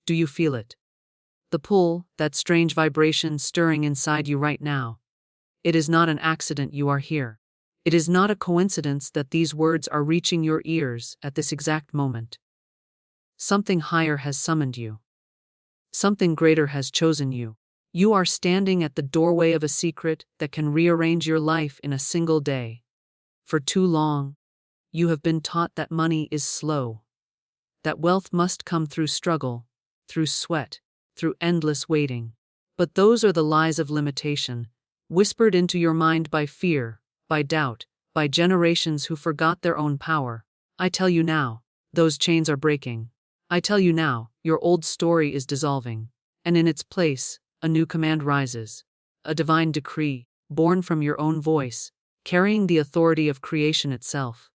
Do you feel it? The pull, that strange vibration stirring inside you right now. It is not an accident you are here. It is not a coincidence that these words are reaching your ears at this exact moment. Something higher has summoned you. Something greater has chosen you. You are standing at the doorway of a secret that can rearrange your life in a single day. For too long, you have been taught that money is slow, that wealth must come through struggle, through sweat, through endless waiting. But those are the lies of limitation, whispered into your mind by fear, by doubt, by generations who forgot their own power. I tell you now, those chains are breaking. I tell you now, your old story is dissolving, and in its place, a new command rises, a divine decree, born from your own voice, carrying the authority of creation itself.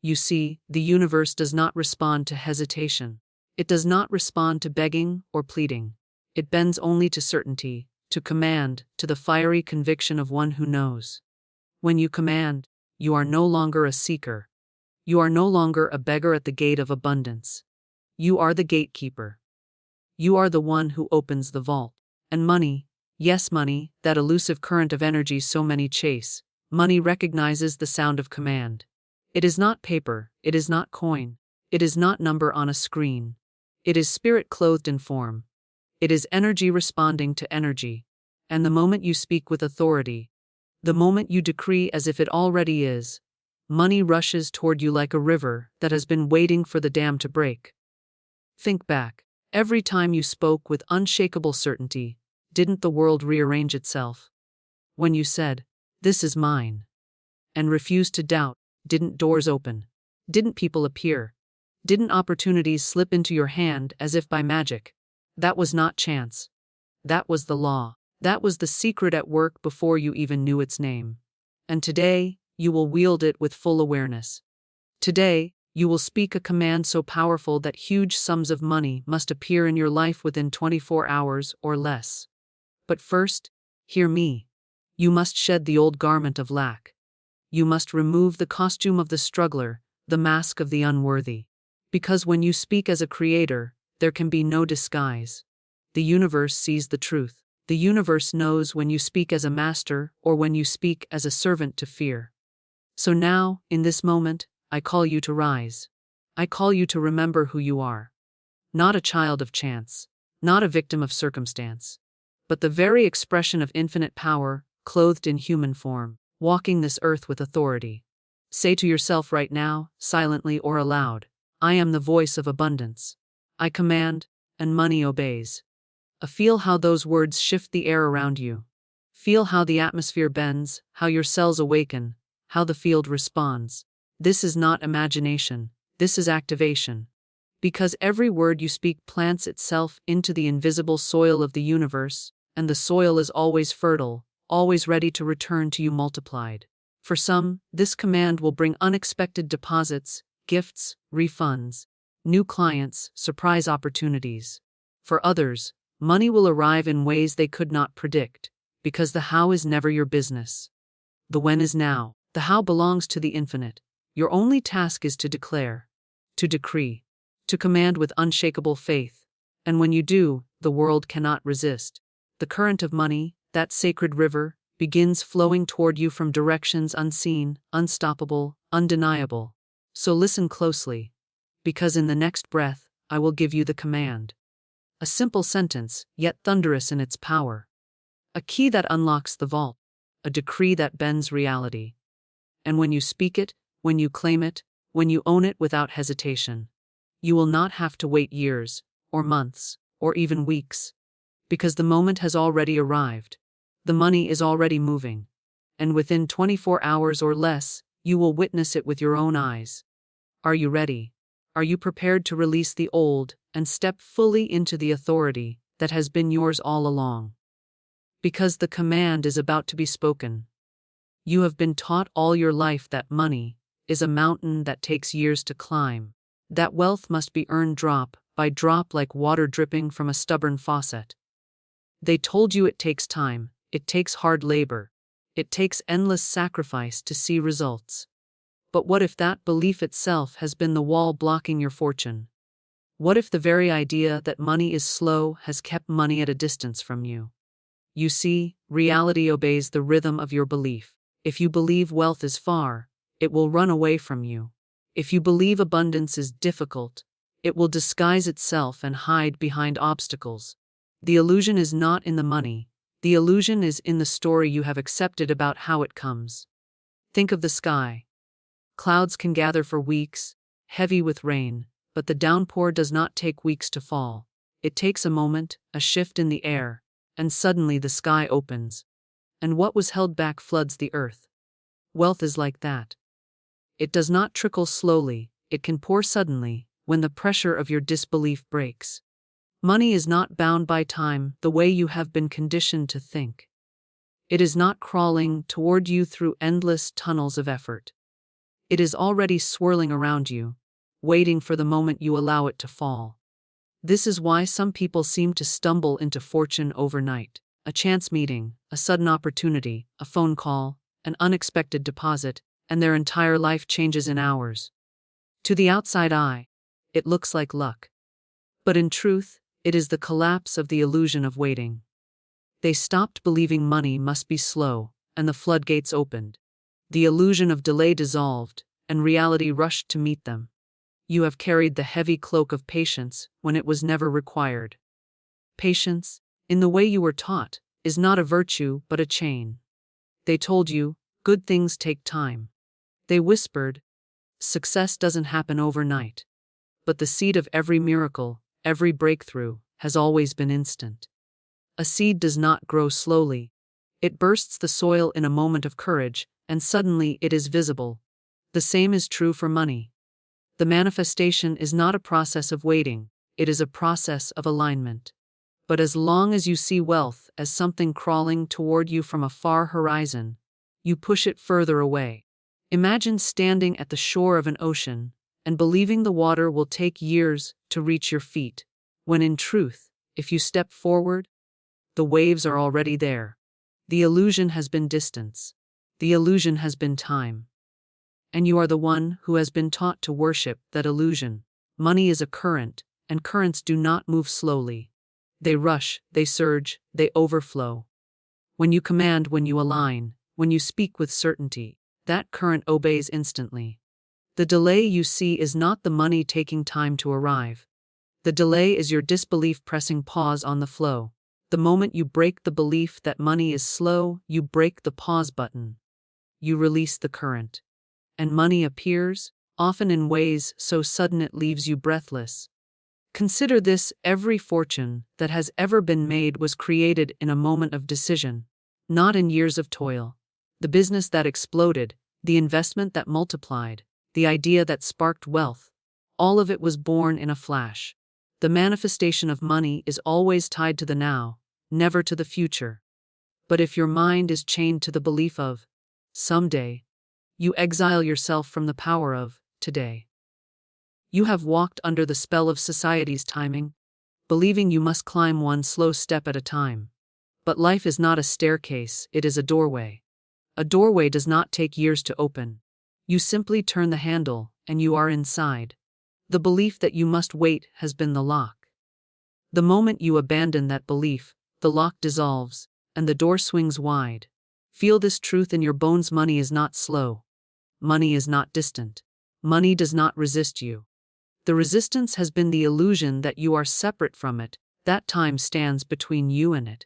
You see, the universe does not respond to hesitation. It does not respond to begging or pleading. It bends only to certainty, to command, to the fiery conviction of one who knows. When you command, you are no longer a seeker. You are no longer a beggar at the gate of abundance. You are the gatekeeper. You are the one who opens the vault. And money, yes, money, that elusive current of energy so many chase, money recognizes the sound of command. It is not paper, it is not coin, it is not number on a screen. It is spirit clothed in form. It is energy responding to energy. And the moment you speak with authority, the moment you decree as if it already is, money rushes toward you like a river that has been waiting for the dam to break. Think back. Every time you spoke with unshakable certainty, didn't the world rearrange itself? When you said, "This is mine," and refused to doubt, didn't doors open? Didn't people appear? Didn't opportunities slip into your hand as if by magic? That was not chance. That was the law. That was the secret at work before you even knew its name. And today, you will wield it with full awareness. Today, you will speak a command so powerful that huge sums of money must appear in your life within 24 hours or less. But first, hear me. You must shed the old garment of lack. You must remove the costume of the struggler, the mask of the unworthy. Because when you speak as a creator, there can be no disguise. The universe sees the truth. The universe knows when you speak as a master or when you speak as a servant to fear. So now, in this moment, I call you to rise. I call you to remember who you are. Not a child of chance, not a victim of circumstance, but the very expression of infinite power, clothed in human form, walking this earth with authority. Say to yourself right now, silently or aloud, I am the voice of abundance. I command, and money obeys. Feel how those words shift the air around you. Feel how the atmosphere bends, how your cells awaken, how the field responds. This is not imagination, this is activation. Because every word you speak plants itself into the invisible soil of the universe, and the soil is always fertile, always ready to return to you multiplied. For some, this command will bring unexpected deposits, gifts, refunds, new clients, surprise opportunities. For others, money will arrive in ways they could not predict, because the how is never your business. The when is now. The how belongs to the infinite. Your only task is to declare, to decree, to command with unshakable faith. And when you do, the world cannot resist. The current of money, that sacred river, begins flowing toward you from directions unseen, unstoppable, undeniable. So listen closely, because in the next breath, I will give you the command. A simple sentence, yet thunderous in its power. A key that unlocks the vault. A decree that bends reality. And when you speak it, when you claim it, when you own it without hesitation, you will not have to wait years, or months, or even weeks. Because the moment has already arrived. The money is already moving. And within 24 hours or less, you will witness it with your own eyes. Are you ready? Are you prepared to release the old and step fully into the authority that has been yours all along? Because the command is about to be spoken. You have been taught all your life that money is a mountain that takes years to climb, that wealth must be earned drop by drop like water dripping from a stubborn faucet. They told you it takes time, it takes hard labor, it takes endless sacrifice to see results. But what if that belief itself has been the wall blocking your fortune? What if the very idea that money is slow has kept money at a distance from you? You see, reality obeys the rhythm of your belief. If you believe wealth is far, it will run away from you. If you believe abundance is difficult, it will disguise itself and hide behind obstacles. The illusion is not in the money. The illusion is in the story you have accepted about how it comes. Think of the sky. Clouds can gather for weeks, heavy with rain, but the downpour does not take weeks to fall. It takes a moment, a shift in the air, and suddenly the sky opens. And what was held back floods the earth. Wealth is like that. It does not trickle slowly, it can pour suddenly, when the pressure of your disbelief breaks. Money is not bound by time the way you have been conditioned to think. It is not crawling toward you through endless tunnels of effort. It is already swirling around you, waiting for the moment you allow it to fall. This is why some people seem to stumble into fortune overnight. A chance meeting, a sudden opportunity, a phone call, an unexpected deposit, and their entire life changes in hours. To the outside eye, it looks like luck. But in truth, it is the collapse of the illusion of waiting. They stopped believing money must be slow, and the floodgates opened. The illusion of delay dissolved, and reality rushed to meet them. You have carried the heavy cloak of patience when it was never required. Patience, in the way you were taught, is not a virtue but a chain. They told you, good things take time. They whispered, success doesn't happen overnight. But the seed of every miracle, every breakthrough, has always been instant. A seed does not grow slowly. It bursts the soil in a moment of courage, and suddenly it is visible. The same is true for money. The manifestation is not a process of waiting, it is a process of alignment. But as long as you see wealth as something crawling toward you from a far horizon, you push it further away. Imagine standing at the shore of an ocean and believing the water will take years to reach your feet, when in truth, if you step forward, the waves are already there. The illusion has been distance. The illusion has been time. And you are the one who has been taught to worship that illusion. Money is a current, and currents do not move slowly. They rush, they surge, they overflow. When you command, when you align, when you speak with certainty, that current obeys instantly. The delay you see is not the money taking time to arrive. The delay is your disbelief pressing pause on the flow. The moment you break the belief that money is slow, you break the pause button. You release the current. And money appears, often in ways so sudden it leaves you breathless. Consider this: every fortune that has ever been made was created in a moment of decision, not in years of toil. The business that exploded, the investment that multiplied, the idea that sparked wealth, all of it was born in a flash. The manifestation of money is always tied to the now, never to the future. But if your mind is chained to the belief of someday, you exile yourself from the power of today. You have walked under the spell of society's timing, believing you must climb one slow step at a time. But life is not a staircase, it is a doorway. A doorway does not take years to open. You simply turn the handle, and you are inside. The belief that you must wait has been the lock. The moment you abandon that belief, the lock dissolves, and the door swings wide. Feel this truth in your bones: money is not slow. Money is not distant. Money does not resist you. The resistance has been the illusion that you are separate from it, that time stands between you and it.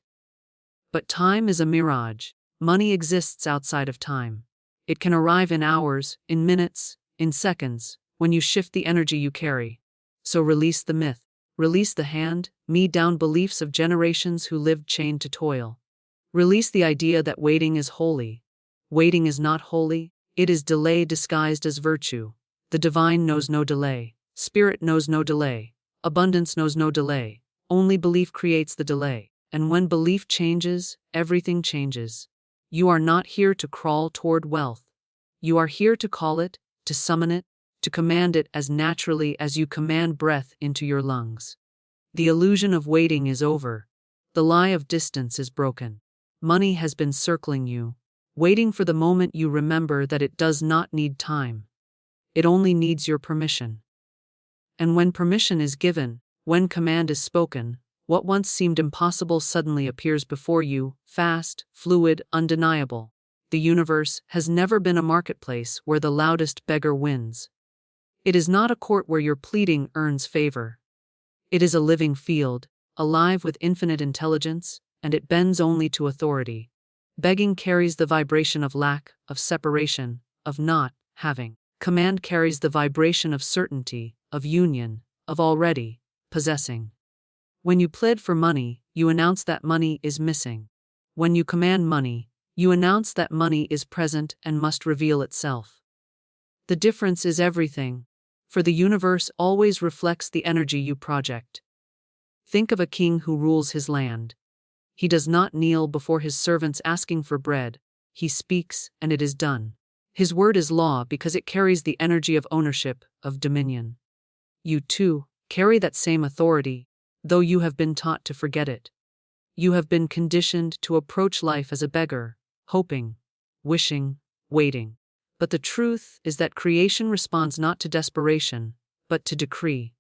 But time is a mirage. Money exists outside of time. It can arrive in hours, in minutes, in seconds, when you shift the energy you carry. So release the myth. Release the hand-me-down beliefs of generations who lived chained to toil. Release the idea that waiting is holy. Waiting is not holy, it is delay disguised as virtue. The divine knows no delay. Spirit knows no delay. Abundance knows no delay. Only belief creates the delay. And when belief changes, everything changes. You are not here to crawl toward wealth. You are here to call it, to summon it, to command it as naturally as you command breath into your lungs. The illusion of waiting is over. The lie of distance is broken. Money has been circling you, waiting for the moment you remember that it does not need time. It only needs your permission. And when permission is given, when command is spoken, what once seemed impossible suddenly appears before you, fast, fluid, undeniable. The universe has never been a marketplace where the loudest beggar wins. It is not a court where your pleading earns favor. It is a living field, alive with infinite intelligence, and it bends only to authority. Begging carries the vibration of lack, of separation, of not having. Command carries the vibration of certainty, of union, of already possessing. When you plead for money, you announce that money is missing. When you command money, you announce that money is present and must reveal itself. The difference is everything, for the universe always reflects the energy you project. Think of a king who rules his land. He does not kneel before his servants asking for bread. He speaks, and it is done. His word is law because it carries the energy of ownership, of dominion. You, too, carry that same authority, though you have been taught to forget it. You have been conditioned to approach life as a beggar, hoping, wishing, waiting. But the truth is that creation responds not to desperation, but to decree.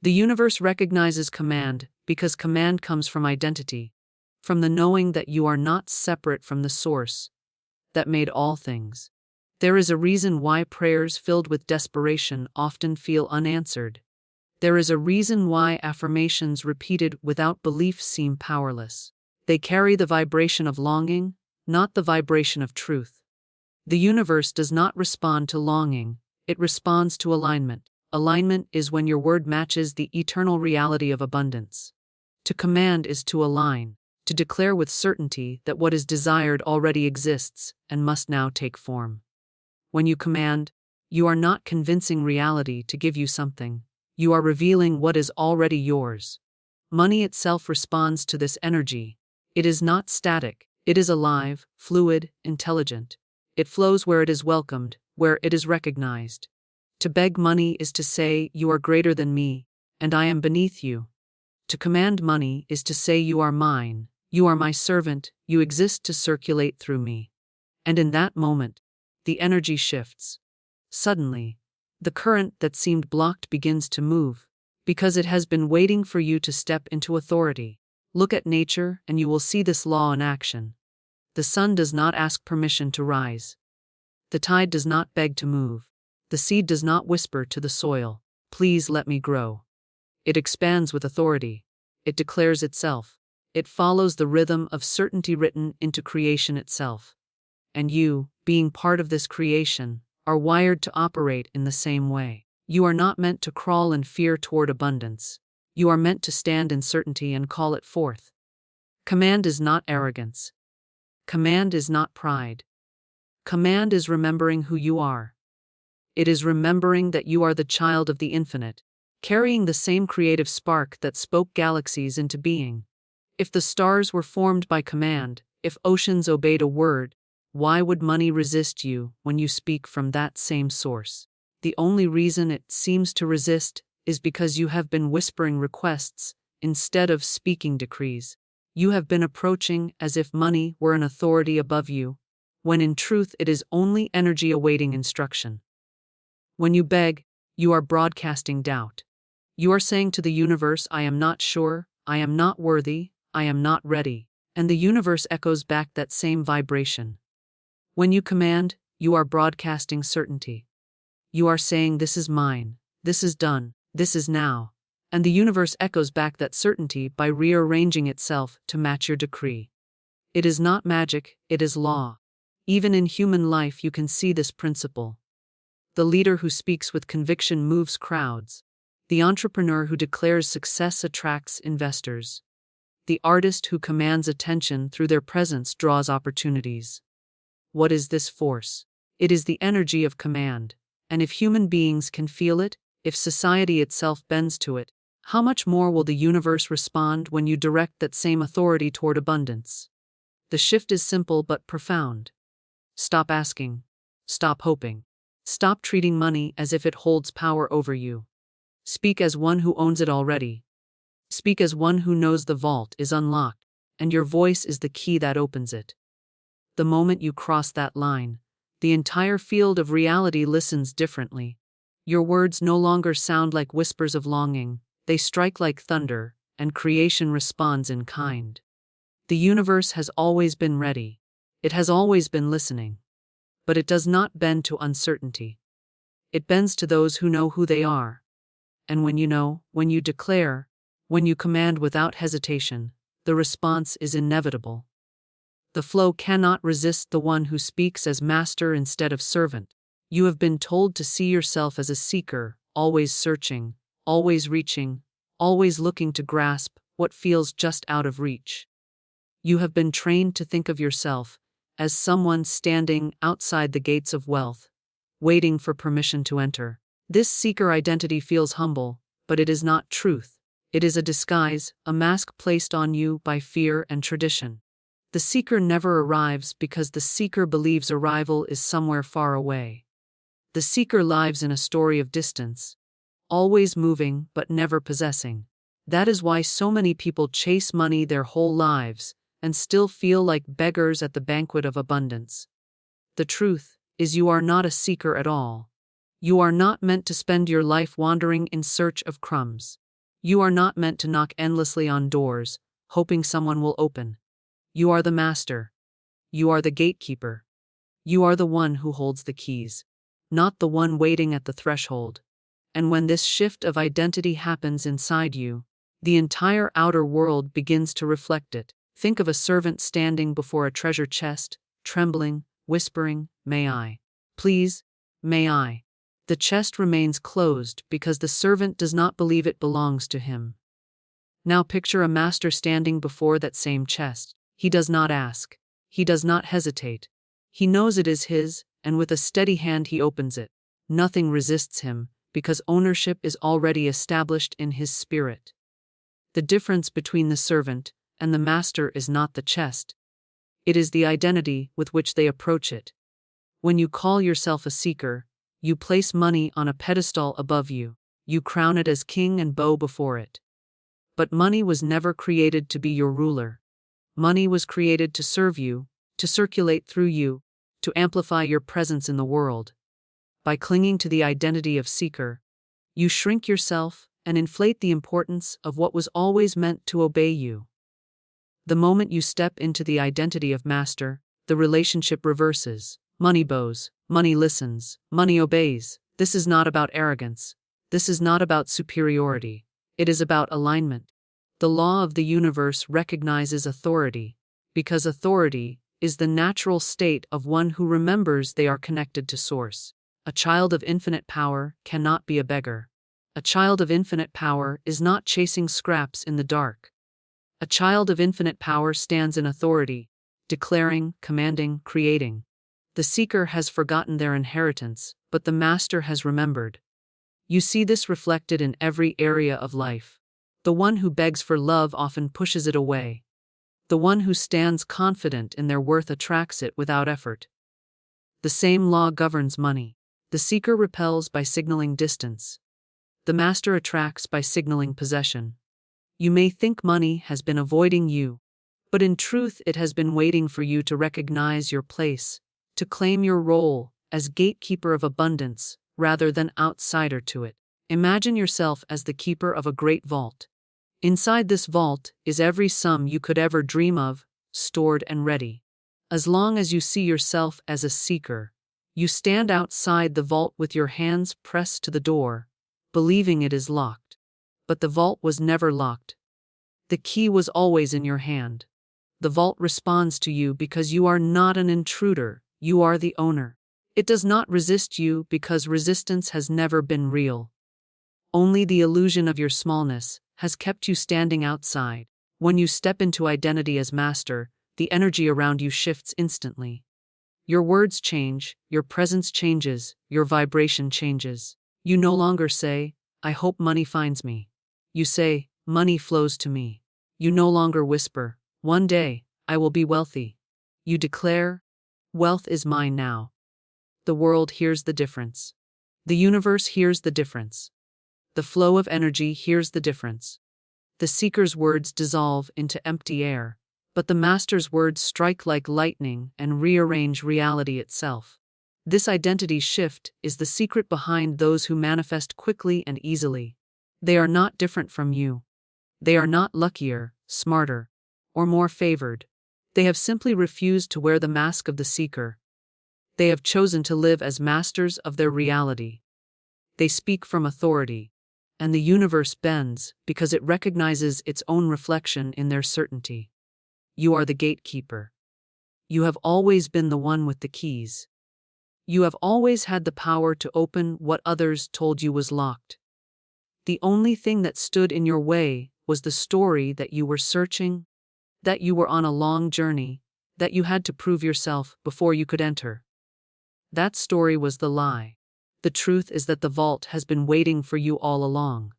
The universe recognizes command because command comes from identity, from the knowing that you are not separate from the source that made all things. There is a reason why prayers filled with desperation often feel unanswered. There is a reason why affirmations repeated without belief seem powerless. They carry the vibration of longing, not the vibration of truth. The universe does not respond to longing, it responds to alignment. Alignment is when your word matches the eternal reality of abundance. To command is to align, to declare with certainty that what is desired already exists and must now take form. When you command, you are not convincing reality to give you something. You are revealing what is already yours. Money itself responds to this energy. It is not static, it is alive, fluid, intelligent. It flows where it is welcomed, where it is recognized. To beg money is to say, you are greater than me, and I am beneath you. To command money is to say, you are mine, you are my servant, you exist to circulate through me. And in that moment, the energy shifts. Suddenly, the current that seemed blocked begins to move, because it has been waiting for you to step into authority. Look at nature and you will see this law in action. The sun does not ask permission to rise. The tide does not beg to move. The seed does not whisper to the soil, "Please let me grow." It expands with authority. It declares itself. It follows the rhythm of certainty written into creation itself. And you, being part of this creation, are wired to operate in the same way. You are not meant to crawl in fear toward abundance. You are meant to stand in certainty and call it forth. Command is not arrogance. Command is not pride. Command is remembering who you are. It is remembering that you are the child of the infinite, carrying the same creative spark that spoke galaxies into being. If the stars were formed by command, if oceans obeyed a word, why would money resist you when you speak from that same source? The only reason it seems to resist is because you have been whispering requests instead of speaking decrees. You have been approaching as if money were an authority above you, when in truth it is only energy awaiting instruction. When you beg, you are broadcasting doubt. You are saying to the universe, I am not sure, I am not worthy, I am not ready, and the universe echoes back that same vibration. When you command, you are broadcasting certainty. You are saying, this is mine, this is done, this is now, and the universe echoes back that certainty by rearranging itself to match your decree. It is not magic, it is law. Even in human life you can see this principle. The leader who speaks with conviction moves crowds. The entrepreneur who declares success attracts investors. The artist who commands attention through their presence draws opportunities. What is this force? It is the energy of command. And if human beings can feel it, if society itself bends to it, how much more will the universe respond when you direct that same authority toward abundance? The shift is simple but profound. Stop asking. Stop hoping. Stop treating money as if it holds power over you. Speak as one who owns it already. Speak as one who knows the vault is unlocked, and your voice is the key that opens it. The moment you cross that line, the entire field of reality listens differently. Your words no longer sound like whispers of longing, they strike like thunder, and creation responds in kind. The universe has always been ready. It has always been listening. But it does not bend to uncertainty. It bends to those who know who they are. And when you know, when you declare, when you command without hesitation, the response is inevitable. The flow cannot resist the one who speaks as master instead of servant. You have been told to see yourself as a seeker, always searching, always reaching, always looking to grasp what feels just out of reach. You have been trained to think of yourself as someone standing outside the gates of wealth, waiting for permission to enter. This seeker identity feels humble, but it is not truth. It is a disguise, a mask placed on you by fear and tradition. The seeker never arrives because the seeker believes arrival is somewhere far away. The seeker lives in a story of distance, always moving but never possessing. That is why so many people chase money their whole lives and still feel like beggars at the banquet of abundance. The truth is you are not a seeker at all. You are not meant to spend your life wandering in search of crumbs. You are not meant to knock endlessly on doors, hoping someone will open. You are the master. You are the gatekeeper. You are the one who holds the keys, not the one waiting at the threshold. And when this shift of identity happens inside you, the entire outer world begins to reflect it. Think of a servant standing before a treasure chest, trembling, whispering, "May I? Please, may I?" The chest remains closed because the servant does not believe it belongs to him. Now picture a master standing before that same chest. He does not ask. He does not hesitate. He knows it is his, and with a steady hand he opens it. Nothing resists him, because ownership is already established in his spirit. The difference between the servant and the master is not the chest. It is the identity with which they approach it. When you call yourself a seeker, you place money on a pedestal above you. You crown it as king and bow before it. But money was never created to be your ruler. Money was created to serve you, to circulate through you, to amplify your presence in the world. By clinging to the identity of seeker, you shrink yourself and inflate the importance of what was always meant to obey you. The moment you step into the identity of master, the relationship reverses. Money bows, money listens, money obeys. This is not about arrogance. This is not about superiority. It is about alignment. The law of the universe recognizes authority, because authority is the natural state of one who remembers they are connected to source. A child of infinite power cannot be a beggar. A child of infinite power is not chasing scraps in the dark. A child of infinite power stands in authority, declaring, commanding, creating. The seeker has forgotten their inheritance, but the master has remembered. You see this reflected in every area of life. The one who begs for love often pushes it away. The one who stands confident in their worth attracts it without effort. The same law governs money. The seeker repels by signaling distance. The master attracts by signaling possession. You may think money has been avoiding you, but in truth it has been waiting for you to recognize your place, to claim your role as gatekeeper of abundance rather than outsider to it. Imagine yourself as the keeper of a great vault. Inside this vault is every sum you could ever dream of, stored and ready. As long as you see yourself as a seeker, you stand outside the vault with your hands pressed to the door, believing it is locked. But the vault was never locked. The key was always in your hand. The vault responds to you because you are not an intruder, you are the owner. It does not resist you because resistance has never been real. Only the illusion of your smallness has kept you standing outside. When you step into identity as master, the energy around you shifts instantly. Your words change, your presence changes, your vibration changes. You no longer say, "I hope money finds me." You say, "Money flows to me." You no longer whisper, "One day, I will be wealthy." You declare, "Wealth is mine now." The world hears the difference. The universe hears the difference. The flow of energy hears the difference. The seeker's words dissolve into empty air, but the master's words strike like lightning and rearrange reality itself. This identity shift is the secret behind those who manifest quickly and easily. They are not different from you. They are not luckier, smarter, or more favored. They have simply refused to wear the mask of the seeker. They have chosen to live as masters of their reality. They speak from authority, and the universe bends because it recognizes its own reflection in their certainty. You are the gatekeeper. You have always been the one with the keys. You have always had the power to open what others told you was locked. The only thing that stood in your way was the story that you were searching, that you were on a long journey, that you had to prove yourself before you could enter. That story was the lie. The truth is that the vault has been waiting for you all along.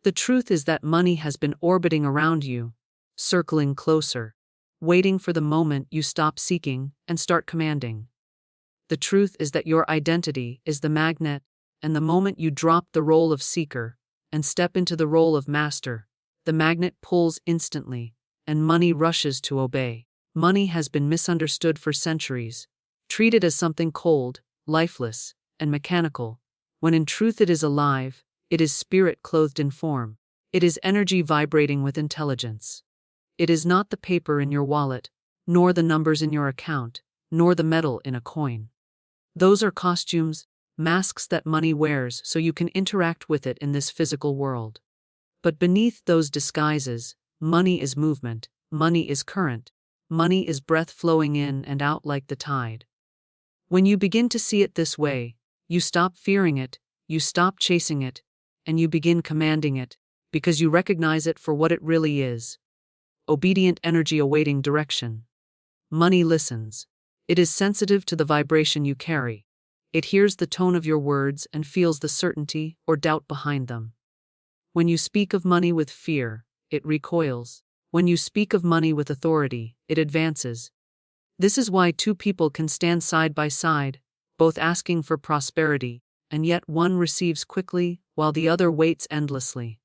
The truth is that money has been orbiting around you, circling closer, waiting for the moment you stop seeking and start commanding. The truth is that your identity is the magnet, and the moment you drop the role of seeker and step into the role of master, the magnet pulls instantly, and money rushes to obey. Money has been misunderstood for centuries, treated as something cold, lifeless, and mechanical, when in truth it is alive, it is spirit clothed in form. It is energy vibrating with intelligence. It is not the paper in your wallet, nor the numbers in your account, nor the metal in a coin. Those are costumes, masks that money wears so you can interact with it in this physical world. But beneath those disguises, money is movement, money is current, money is breath flowing in and out like the tide. When you begin to see it this way, you stop fearing it, you stop chasing it, and you begin commanding it, because you recognize it for what it really is. Obedient energy awaiting direction. Money listens. It is sensitive to the vibration you carry. It hears the tone of your words and feels the certainty or doubt behind them. When you speak of money with fear, it recoils. When you speak of money with authority, it advances. This is why two people can stand side by side, both asking for prosperity, and yet one receives quickly while the other waits endlessly.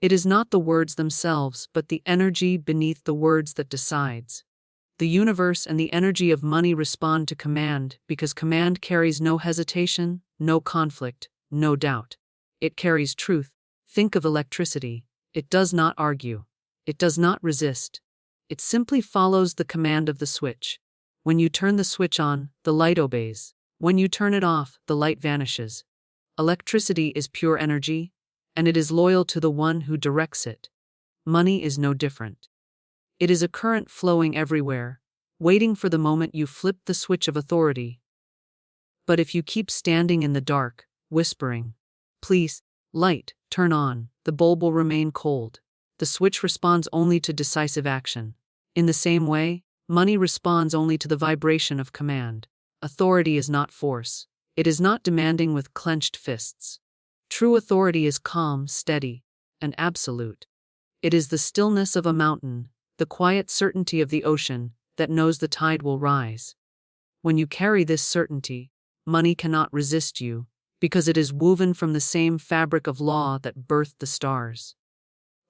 It is not the words themselves, but the energy beneath the words that decides. The universe and the energy of money respond to command because command carries no hesitation, no conflict, no doubt. It carries truth. Think of electricity. It does not argue. It does not resist. It simply follows the command of the switch. When you turn the switch on, the light obeys. When you turn it off, the light vanishes. Electricity is pure energy, and it is loyal to the one who directs it. Money is no different. It is a current flowing everywhere, waiting for the moment you flip the switch of authority. But if you keep standing in the dark, whispering, "Please, light, turn on," the bulb will remain cold. The switch responds only to decisive action. In the same way, money responds only to the vibration of command. Authority is not force. It is not demanding with clenched fists. True authority is calm, steady, and absolute. It is the stillness of a mountain, the quiet certainty of the ocean that knows the tide will rise. When you carry this certainty, money cannot resist you, because it is woven from the same fabric of law that birthed the stars.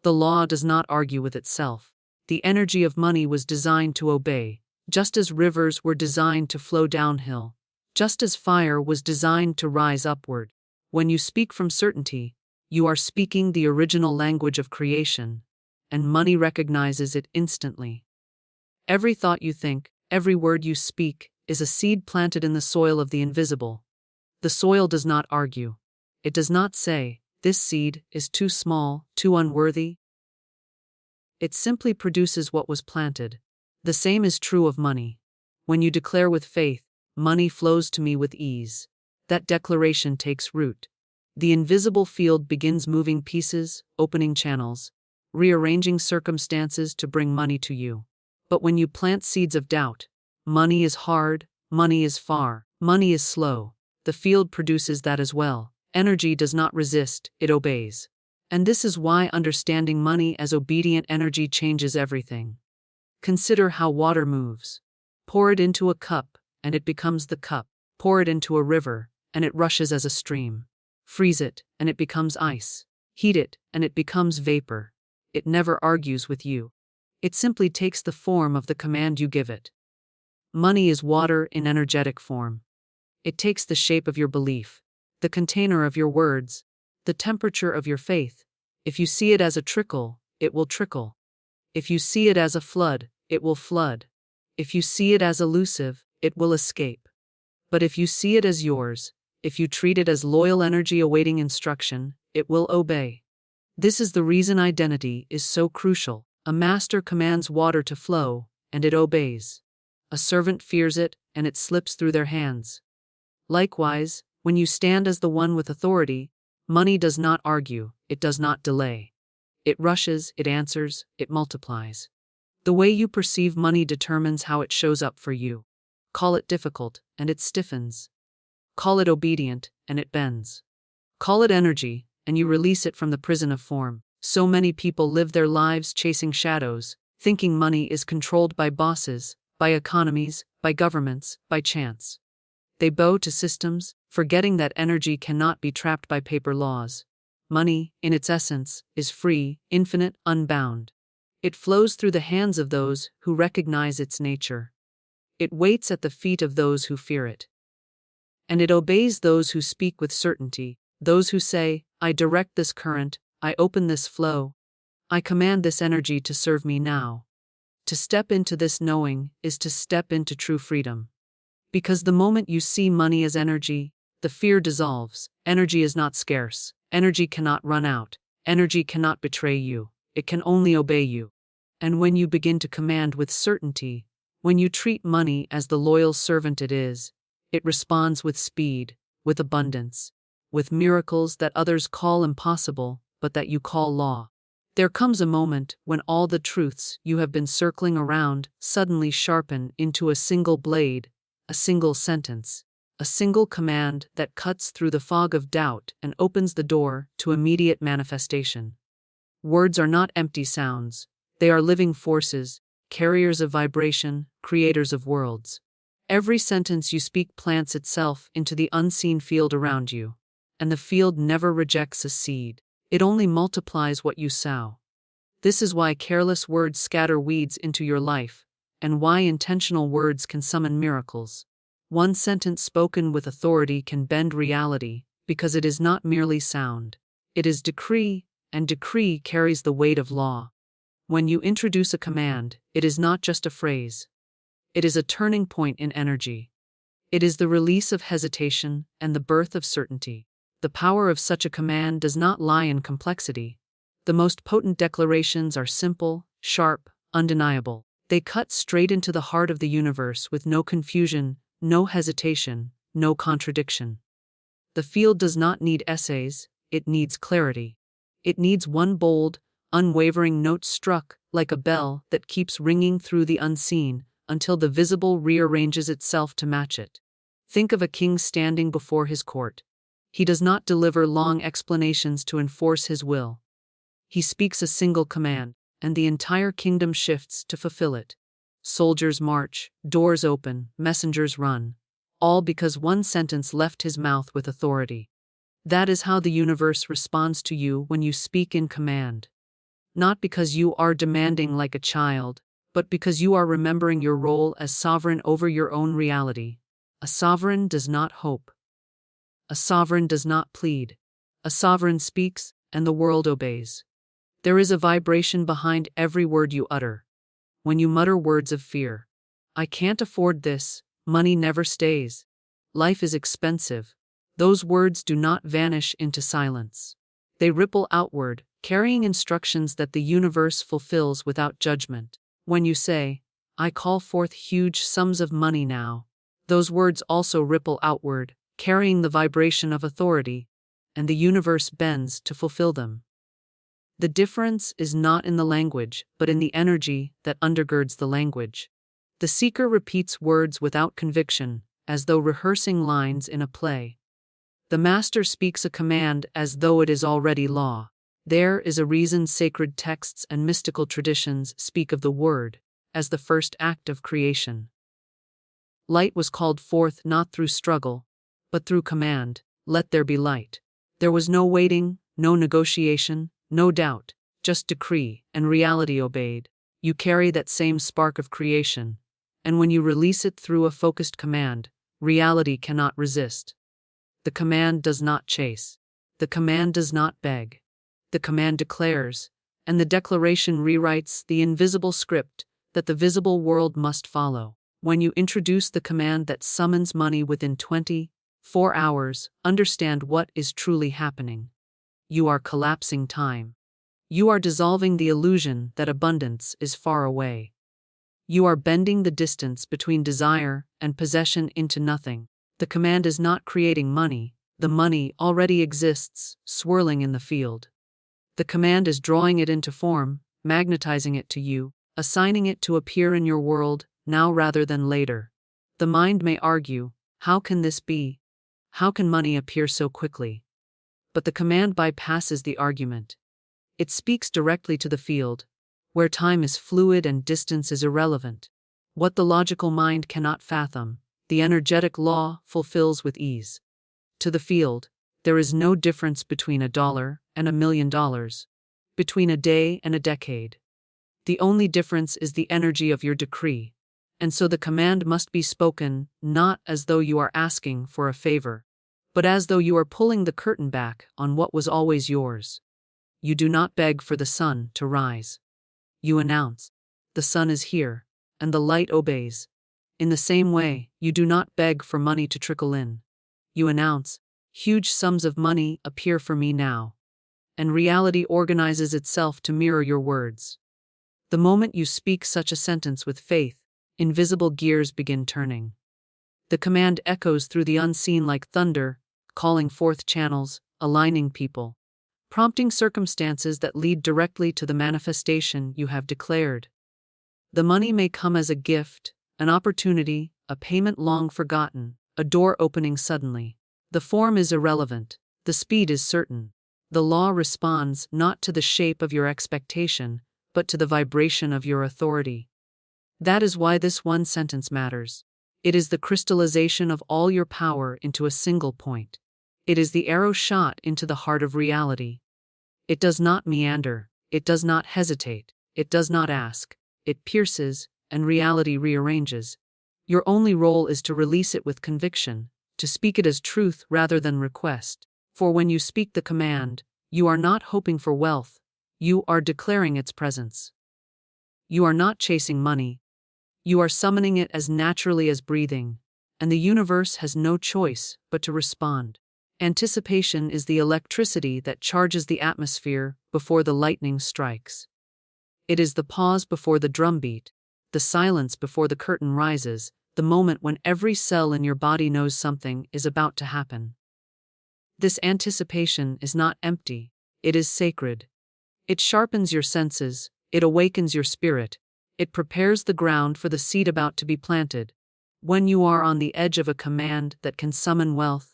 The law does not argue with itself. The energy of money was designed to obey, just as rivers were designed to flow downhill, just as fire was designed to rise upward. When you speak from certainty, you are speaking the original language of creation, and money recognizes it instantly. Every thought you think, every word you speak, is a seed planted in the soil of the invisible. The soil does not argue. It does not say, "This seed is too small, too unworthy." It simply produces what was planted. The same is true of money. When you declare with faith, "Money flows to me with ease," that declaration takes root. The invisible field begins moving pieces, opening channels, rearranging circumstances to bring money to you. But when you plant seeds of doubt, money is hard, money is far, money is slow, the field produces that as well. Energy does not resist, it obeys. And this is why understanding money as obedient energy changes everything. Consider how water moves. Pour it into a cup, and it becomes the cup. Pour it into a river, and it rushes as a stream. Freeze it, and it becomes ice. Heat it, and it becomes vapor. It never argues with you. It simply takes the form of the command you give it. Money is water in energetic form. It takes the shape of your belief, the container of your words, the temperature of your faith. If you see it as a trickle, it will trickle. If you see it as a flood, it will flood. If you see it as elusive, it will escape. But if you see it as yours, if you treat it as loyal energy awaiting instruction, it will obey. This is the reason identity is so crucial. A master commands water to flow, and it obeys. A servant fears it, and it slips through their hands. Likewise, when you stand as the one with authority, money does not argue, it does not delay. It rushes, it answers, it multiplies. The way you perceive money determines how it shows up for you. Call it difficult, and it stiffens. Call it obedient, and it bends. Call it energy, and you release it from the prison of form. So many people live their lives chasing shadows, thinking money is controlled by bosses, by economies, by governments, by chance. They bow to systems, forgetting that energy cannot be trapped by paper laws. Money, in its essence, is free, infinite, unbound. It flows through the hands of those who recognize its nature. It waits at the feet of those who fear it. And it obeys those who speak with certainty, those who say, I direct this current, I open this flow, I command this energy to serve me now. To step into this knowing is to step into true freedom. Because the moment you see money as energy, the fear dissolves. Energy is not scarce. Energy cannot run out. Energy cannot betray you. It can only obey you. And when you begin to command with certainty, when you treat money as the loyal servant it is, it responds with speed, with abundance, with miracles that others call impossible, but that you call law. There comes a moment when all the truths you have been circling around suddenly sharpen into a single blade, a single sentence, a single command that cuts through the fog of doubt and opens the door to immediate manifestation. Words are not empty sounds, they are living forces, carriers of vibration, creators of worlds. Every sentence you speak plants itself into the unseen field around you, and the field never rejects a seed. It only multiplies what you sow. This is why careless words scatter weeds into your life, and why intentional words can summon miracles. One sentence spoken with authority can bend reality, because it is not merely sound. It is decree, and decree carries the weight of law. When you introduce a command, it is not just a phrase. It is a turning point in energy. It is the release of hesitation and the birth of certainty. The power of such a command does not lie in complexity. The most potent declarations are simple, sharp, undeniable. They cut straight into the heart of the universe with no confusion, no hesitation, no contradiction. The field does not need essays, it needs clarity. It needs one bold, unwavering note struck, like a bell that keeps ringing through the unseen, until the visible rearranges itself to match it. Think of a king standing before his court. He does not deliver long explanations to enforce his will. He speaks a single command, and the entire kingdom shifts to fulfill it. Soldiers march, doors open, messengers run, all because one sentence left his mouth with authority. That is how the universe responds to you when you speak in command. Not because you are demanding like a child, but because you are remembering your role as sovereign over your own reality. A sovereign does not hope. A sovereign does not plead. A sovereign speaks, and the world obeys. There is a vibration behind every word you utter. When you mutter words of fear, I can't afford this, money never stays, life is expensive, those words do not vanish into silence. They ripple outward, carrying instructions that the universe fulfills without judgment. When you say, I call forth huge sums of money now, those words also ripple outward, carrying the vibration of authority, and the universe bends to fulfill them. The difference is not in the language, but in the energy that undergirds the language. The seeker repeats words without conviction, as though rehearsing lines in a play. The master speaks a command as though it is already law. There is a reason sacred texts and mystical traditions speak of the word as the first act of creation. Light was called forth not through struggle, but through command, let there be light. There was no waiting, no negotiation, no doubt, just decree, and reality obeyed. You carry that same spark of creation, and when you release it through a focused command, Reality cannot resist. The command does not chase. The command does not beg. The command declares, and the declaration rewrites the invisible script that the visible world must follow. When you introduce the command that summons money within 24 hours, understand what is truly happening. You are collapsing time. You are dissolving the illusion that abundance is far away. You are bending the distance between desire and possession into nothing. The command is not creating money. The money already exists, swirling in the field. The command is drawing it into form, magnetizing it to you, assigning it to appear in your world, now rather than later. The mind may argue, how can this be? How can money appear so quickly? But the command bypasses the argument. It speaks directly to the field, where time is fluid and distance is irrelevant. What the logical mind cannot fathom, the energetic law fulfills with ease. To the field, there is no difference between $1 and $1 million, between a day and a decade. The only difference is the energy of your decree, and so the command must be spoken not as though you are asking for a favor, but as though you are pulling the curtain back on what was always yours. You do not beg for the sun to rise. You announce, the sun is here, and the light obeys. In the same way, you do not beg for money to trickle in. You announce, huge sums of money appear for me now. And reality organizes itself to mirror your words. The moment you speak such a sentence with faith, invisible gears begin turning. The command echoes through the unseen like thunder, calling forth channels, aligning people, prompting circumstances that lead directly to the manifestation you have declared. The money may come as a gift, an opportunity, a payment long forgotten, a door opening suddenly. The form is irrelevant, the speed is certain. The law responds not to the shape of your expectation, but to the vibration of your authority. That is why this one sentence matters. It is the crystallization of all your power into a single point. It is the arrow shot into the heart of reality. It does not meander, it does not hesitate, it does not ask, it pierces, and reality rearranges. Your only role is to release it with conviction, to speak it as truth rather than request. For when you speak the command, you are not hoping for wealth, you are declaring its presence. You are not chasing money. You are summoning it as naturally as breathing, and the universe has no choice but to respond. Anticipation is the electricity that charges the atmosphere before the lightning strikes. It is the pause before the drumbeat, the silence before the curtain rises, the moment when every cell in your body knows something is about to happen. This anticipation is not empty, it is sacred. It sharpens your senses, it awakens your spirit, it prepares the ground for the seed about to be planted. When you are on the edge of a command that can summon wealth,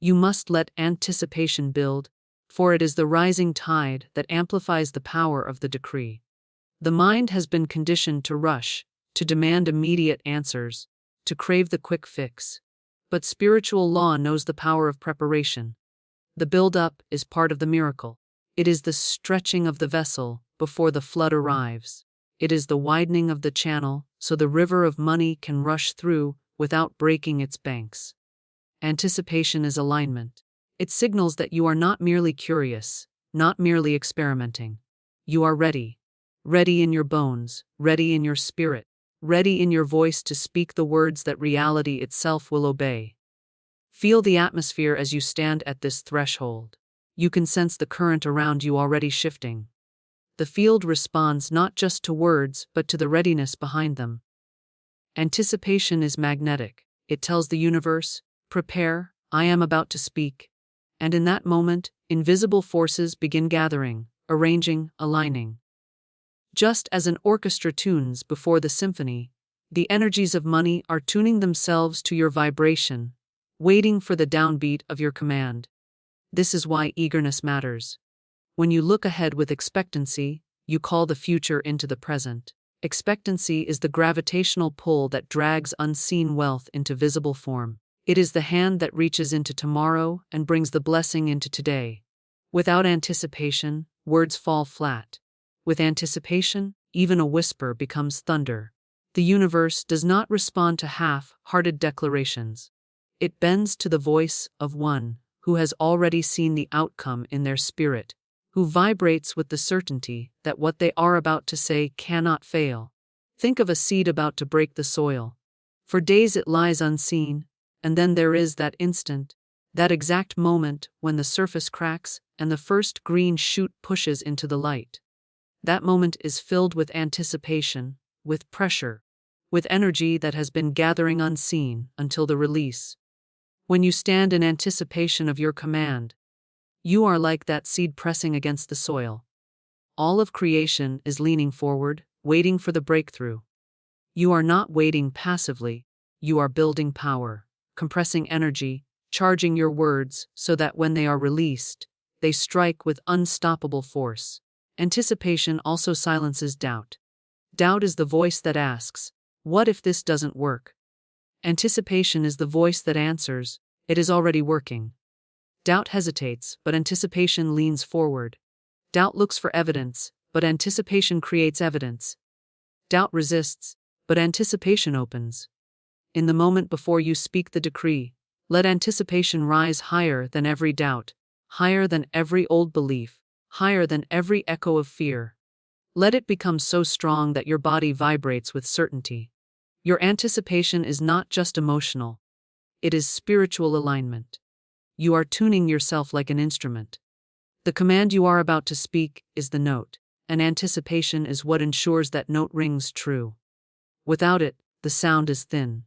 you must let anticipation build, for it is the rising tide that amplifies the power of the decree. The mind has been conditioned to rush, to demand immediate answers, to crave the quick fix. But spiritual law knows the power of preparation. The build-up is part of the miracle. It is the stretching of the vessel before the flood arrives. It is the widening of the channel so the river of money can rush through without breaking its banks. Anticipation is alignment. It signals that you are not merely curious, not merely experimenting. You are ready. Ready in your bones, ready in your spirit, ready in your voice to speak the words that reality itself will obey. Feel the atmosphere as you stand at this threshold. You can sense the current around you already shifting. The field responds not just to words but to the readiness behind them. Anticipation is magnetic. It tells the universe, prepare, I am about to speak. And in that moment, invisible forces begin gathering, arranging, aligning. Just as an orchestra tunes before the symphony, the energies of money are tuning themselves to your vibration, waiting for the downbeat of your command. This is why eagerness matters. When you look ahead with expectancy, you call the future into the present. Expectancy is the gravitational pull that drags unseen wealth into visible form. It is the hand that reaches into tomorrow and brings the blessing into today. Without anticipation, words fall flat. With anticipation, even a whisper becomes thunder. The universe does not respond to half-hearted declarations. It bends to the voice of one who has already seen the outcome in their spirit, who vibrates with the certainty that what they are about to say cannot fail. Think of a seed about to break the soil. For days it lies unseen, and then there is that instant, that exact moment when the surface cracks and the first green shoot pushes into the light. That moment is filled with anticipation, with pressure, with energy that has been gathering unseen until the release. When you stand in anticipation of your command, you are like that seed pressing against the soil. All of creation is leaning forward, waiting for the breakthrough. You are not waiting passively, you are building power, compressing energy, charging your words so that when they are released, they strike with unstoppable force. Anticipation also silences doubt. Doubt is the voice that asks, "What if this doesn't work?" Anticipation is the voice that answers, "It is already working." Doubt hesitates, but anticipation leans forward. Doubt looks for evidence, but anticipation creates evidence. Doubt resists, but anticipation opens. In the moment before you speak the decree, let anticipation rise higher than every doubt, higher than every old belief, higher than every echo of fear. Let it become so strong that your body vibrates with certainty. Your anticipation is not just emotional, it is spiritual alignment. You are tuning yourself like an instrument. The command you are about to speak is the note, and anticipation is what ensures that note rings true. Without it, the sound is thin.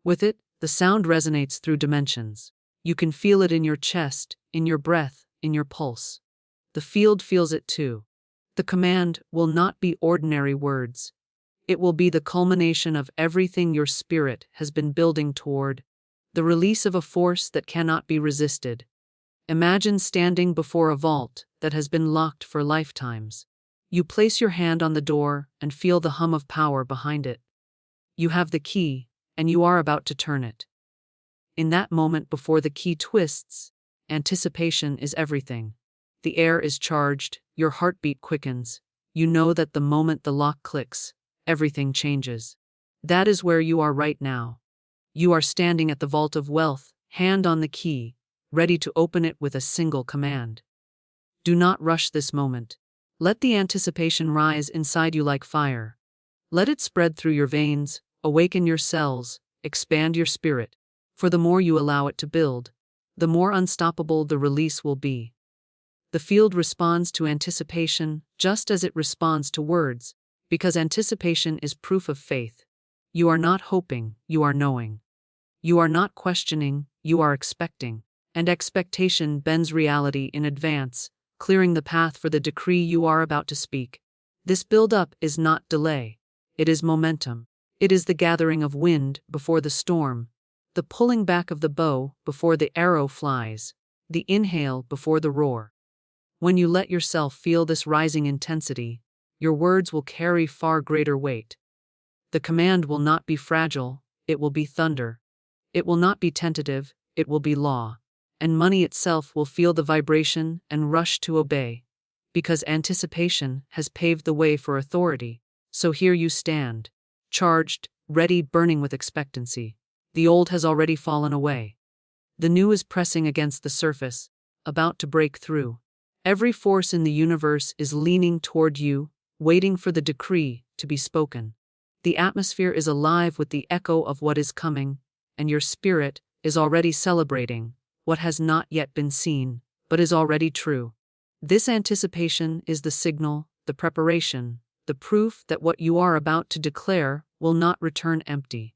With it, the sound resonates through dimensions. You can feel it in your chest, in your breath, in your pulse. The field feels it too. The command will not be ordinary words. It will be the culmination of everything your spirit has been building toward, the release of a force that cannot be resisted. Imagine standing before a vault that has been locked for lifetimes. You place your hand on the door and feel the hum of power behind it. You have the key, and you are about to turn it. In that moment before the key twists, anticipation is everything. The air is charged, your heartbeat quickens. You know that the moment the lock clicks, everything changes. That is where you are right now. You are standing at the vault of wealth, hand on the key, ready to open it with a single command. Do not rush this moment. Let the anticipation rise inside you like fire. Let it spread through your veins, awaken your cells, expand your spirit. For the more you allow it to build, the more unstoppable the release will be. The field responds to anticipation just as it responds to words, because anticipation is proof of faith. You are not hoping, you are knowing. You are not questioning, you are expecting. And expectation bends reality in advance, clearing the path for the decree you are about to speak. This build-up is not delay. It is momentum. It is the gathering of wind before the storm, the pulling back of the bow before the arrow flies, the inhale before the roar. When you let yourself feel this rising intensity, your words will carry far greater weight. The command will not be fragile, it will be thunder. It will not be tentative, it will be law. And money itself will feel the vibration and rush to obey. Because anticipation has paved the way for authority. So here you stand, charged, ready, burning with expectancy. The old has already fallen away. The new is pressing against the surface, about to break through. Every force in the universe is leaning toward you, waiting for the decree to be spoken. The atmosphere is alive with the echo of what is coming, and your spirit is already celebrating what has not yet been seen, but is already true. This anticipation is the signal, the preparation, the proof that what you are about to declare will not return empty.